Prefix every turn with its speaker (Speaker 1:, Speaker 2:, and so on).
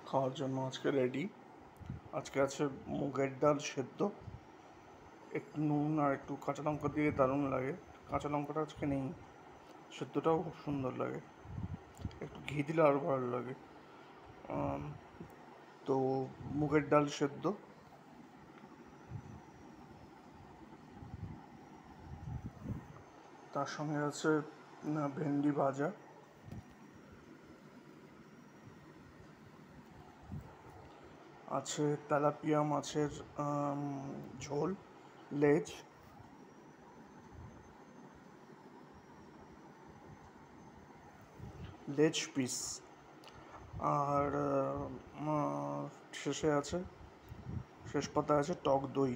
Speaker 1: খাওয়ার জন্য আজকে রেডি। আজকে আছে মুগের ডাল সেদ্ধ, একটু নুন আর একটু কাঁচা লঙ্কা দিয়ে দারুণ লাগে। কাঁচা লঙ্কাটা আজকে নেই, সেদ্ধটাও খুব সুন্দর লাগে, একটু ঘি দিলে আরও ভালো লাগে। তো মুগের ডাল সেদ্ধ, তার সঙ্গে আছে ভেন্ডি ভাজা, আছে তেলাপিয়া মাছের ঝোল, লেজ, পিস, আর শেষ পাতায় আছে টক দই।